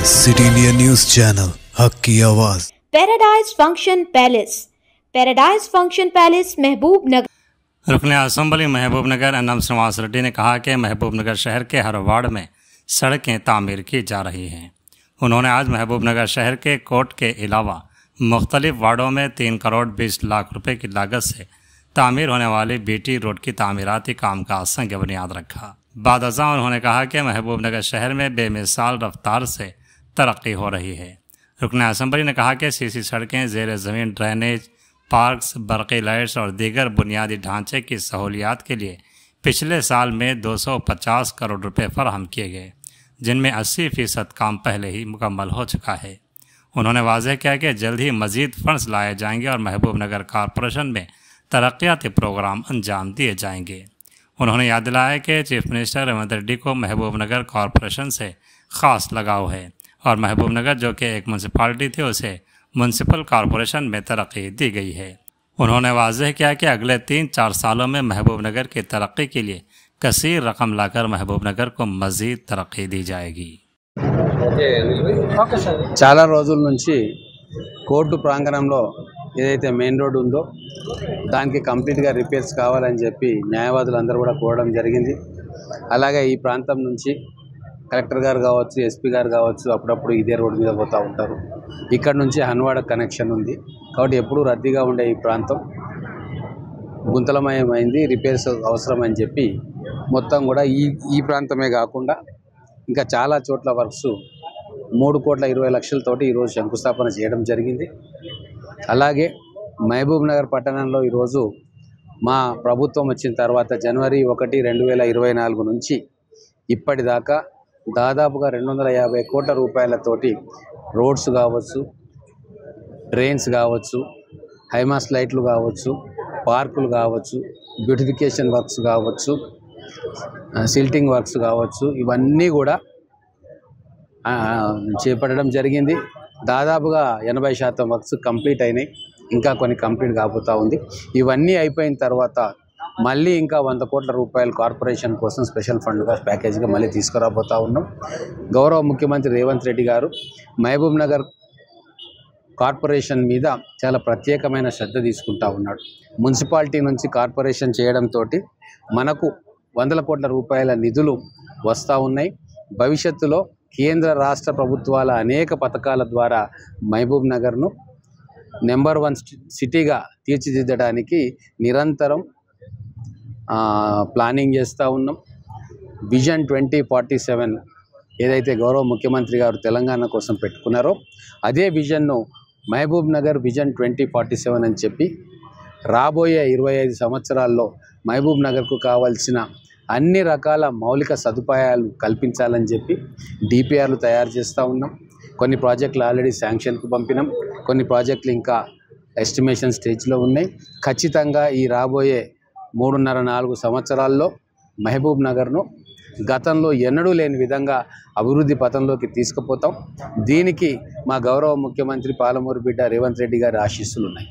City India news channel हक की आवाज़। पैराडाइज फंक्शन पैलेस महबूब नगर। रुकन असम्बली महबूब नगर एनएम श्रीनिवास रेड्डी ने कहा कि महबूब नगर शहर के हर वार्ड में सड़कें तामीर की जा रही हैं। उन्होंने आज महबूब नगर शहर के कोर्ट के अलावा मुख्तलिफ वार्डों में 3 करोड़ 20 लाख रुपए की लागत से तामीर होने वाली बीटी रोड की तामीराती काम का संग बुनियाद रखा। बाद अज़ां उन्होंने कहा कि महबूब नगर शहर में बेमिसाल रफ्तार से तरक्की हो रही है। रुकन असम्बली ने कहा कि सीसी सड़कें, ज़ेर ज़मीन ड्रेनेज, पार्क्स, बरक़ी लाइट्स और दीगर बुनियादी ढांचे की सहूलियात के लिए पिछले साल में 250 करोड़ रुपए फराहम किए गए, जिनमें 80% काम पहले ही मुकम्मल हो चुका है। उन्होंने वाज़ेह किया कि जल्द ही मज़ीद फंड्स लाए जाएंगे और महबूब नगर कॉरपोरेशन में तरक्याती प्रोग्राम अंजाम दिए जाएंगे। उन्होंने याद दिलाया कि चीफ मिनिस्टर रेवंत रेड्डी को महबूब नगर कॉरपोरेशन से ख़ास लगाव है और महबूब नगर जो कि एक म्यूनसिपालिटी थी उसे म्यूनसिपल कॉरपोरेशन में तरक्की दी गई है। उन्होंने वाज़ेह किया कि अगले 3-4 सालों में महबूब नगर की तरक्की के लिए कसीर रकम लाकर महबूब नगर को मज़ीद तरक्की दी जाएगी। చాలా రోజుల నుంచి కోర్టు ప్రాంగణంలో ఏదైతే మెయిన్ రోడ్ ఉందో దానికి కంప్లీట్గా రిపేర్స్ కావాలని చెప్పి న్యాయవాదులు అందరూ కూడా కోరడం జరిగింది. అలాగే ఈ ప్రాంతం నుంచి కలెక్టర్ గారు కావచ్చు, ఎస్పీ గారు కావచ్చు అప్పుడప్పుడు ఇదే రోడ్డు మీద పోతూ ఉంటారు. ఇక్కడ నుంచి హన్వాడ కనెక్షన్ ఉంది కాబట్టి ఎప్పుడూ రద్దీగా ఉండే ఈ ప్రాంతం గుంతలమయమైంది, రిపేర్స్ అవసరం అని చెప్పి మొత్తం కూడా ఈ ప్రాంతమే కాకుండా ఇంకా చాలా చోట్ల వర్క్స్ 3,20,00,000తోటి ఈరోజు శంకుస్థాపన చేయడం జరిగింది. అలాగే మహబూబ్ నగర్ పట్టణంలో ఈరోజు మా ప్రభుత్వం వచ్చిన తర్వాత జనవరి 1, 2024 నుంచి ఇప్పటిదాకా దాదాపుగా 250 కోట్ల రూపాయలతోటి రోడ్స్ కావచ్చు, డ్రైన్స్ కావచ్చు, హైమాస్ లైట్లు కావచ్చు, పార్కులు కావచ్చు, బ్యూటిఫికేషన్ వర్క్స్ కావచ్చు, సిల్టింగ్ వర్క్స్ కావచ్చు, ఇవన్నీ కూడా చేపట్టడం జరిగింది. దాదాపుగా 80% వర్క్స్ కంప్లీట్ అయినాయి, ఇంకా కొన్ని కంప్లీట్ కాబోతూ ఉంది. ఇవన్నీ అయిపోయిన తర్వాత మళ్ళీ ఇంకా 100 కోట్ల రూపాయలు కార్పొరేషన్ కోసం స్పెషల్ ఫండ్గా ప్యాకేజీగా మళ్ళీ తీసుకురాబోతూ ఉన్నాం. గౌరవ ముఖ్యమంత్రి రేవంత్ రెడ్డి గారు మహబూబ్ నగర్ కార్పొరేషన్ మీద చాలా ప్రత్యేకమైన శ్రద్ధ తీసుకుంటూ ఉన్నాడు. మున్సిపాలిటీ నుంచి కార్పొరేషన్ చేయడంతో మనకు 100 కోట్ల రూపాయల నిధులు వస్తూ ఉన్నాయి. భవిష్యత్తులో కేంద్ర రాష్ట్ర ప్రభుత్వాల అనేక పథకాల ద్వారా మహబూబ్ నగర్ను నెంబర్ 1 సిటీగా తీర్చిదిద్దడానికి నిరంతరం ప్లానింగ్ చేస్తూ ఉన్నాం. విజన్ 2047 ఏదైతే గౌరవ ముఖ్యమంత్రి గారు తెలంగాణ కోసం పెట్టుకున్నారో అదే విజన్ను మహబూబ్ నగర్ విజన్ 2047 అని చెప్పి రాబోయే 25 సంవత్సరాల్లో మహబూబ్ నగర్కు కావాల్సిన అన్ని రకాల మౌలిక సదుపాయాలు కల్పించాలని చెప్పి డిపిఆర్లు తయారు చేస్తూ ఉన్నాం. కొన్ని ప్రాజెక్టులు ఆల్రెడీ శాంక్షన్కు పంపినాం, కొన్ని ప్రాజెక్టులు ఇంకా ఎస్టిమేషన్ స్టేజ్లో ఉన్నాయి. ఖచ్చితంగా ఈ రాబోయే 3.5-4 సంవత్సరాల్లో మహబూబ్ నగర్ను గతంలో ఎన్నడూ లేని విధంగా అభివృద్ధి పథంలోకి తీసుకుపోతాం. దీనికి మా గౌరవ ముఖ్యమంత్రి పాలమూరు బిడ్డ రేవంత్ రెడ్డి గారి ఆశీస్సులు ఉన్నాయి.